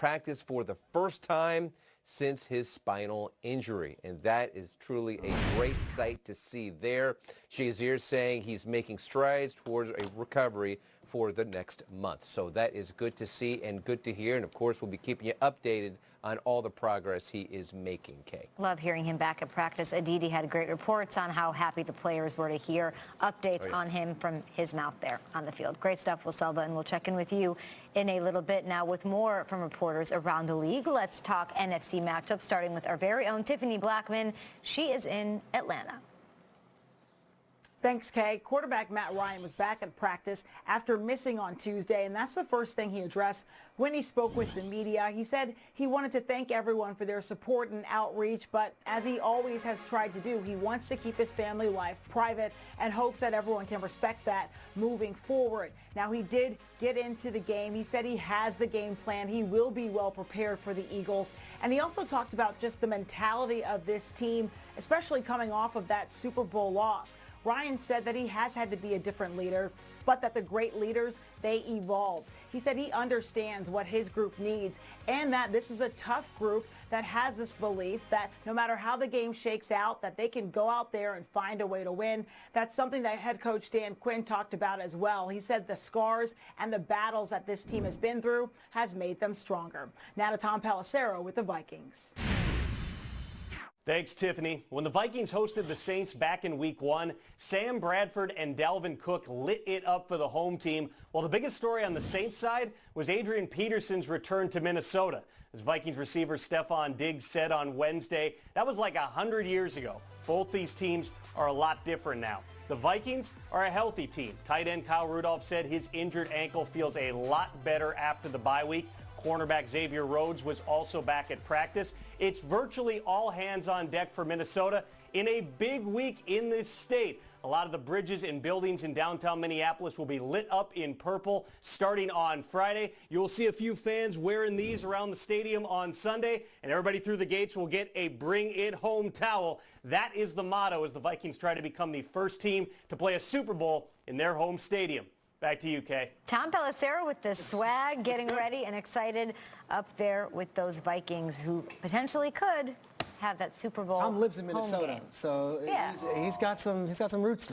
practice for the first time since his spinal injury, and that is truly a great sight to see there. Shazier saying he's making strides towards a recovery for the next month. So that is good to see and good to hear, and of course we'll be keeping you updated on all the progress he is making, Kay. Love hearing him back at practice. Aditi had great reports on how happy the players were to hear updates on him from his mouth there on the field. Great stuff, Wilselva, and we'll check in with you in a little bit now with more from reporters around the league. Let's talk NFC matchups, starting with our very own Tiffany Blackman. She is in Atlanta. Thanks, Kay. Quarterback Matt Ryan was back at practice after missing on Tuesday, and that's the first thing he addressed when he spoke with the media. He said he wanted to thank everyone for their support and outreach, but as he always has tried to do, he wants to keep his family life private and hopes that everyone can respect that moving forward. Now, he did get into the game. He said he has the game plan. He will be well prepared for the Eagles, and he also talked about just the mentality of this team, especially coming off of that Super Bowl loss. Ryan said that he has had to be a different leader, but that the great leaders, they evolved. He said he understands what his group needs and that this is a tough group that has this belief that no matter how the game shakes out, that they can go out there and find a way to win. That's something that head coach Dan Quinn talked about as well. He said the scars and the battles that this team has been through has made them stronger. Now to Tom Pelissero with the Vikings. Thanks, Tiffany. When the Vikings hosted the Saints back in Week 1, Sam Bradford and Dalvin Cook lit it up for the home team, while the biggest story on the Saints side was Adrian Peterson's return to Minnesota. As Vikings receiver Stephon Diggs said on Wednesday, that was like 100 years ago. Both these teams are a lot different now. The Vikings are a healthy team. Tight end Kyle Rudolph said his injured ankle feels a lot better after the bye week. Cornerback Xavier Rhodes was also back at practice. It's virtually all hands on deck for Minnesota in a big week in this state. A lot of the bridges and buildings in downtown Minneapolis will be lit up in purple starting on Friday. You'll see a few fans wearing these around the stadium on Sunday, and everybody through the gates will get a Bring It Home towel. That is the motto as the Vikings try to become the first team to play a Super Bowl in their home stadium. Back to you, Kay. Tom Pelissero with the swag, getting ready and excited up there with those Vikings who potentially could have that Super Bowl. Tom lives in Minnesota, so yeah. he's got some roots.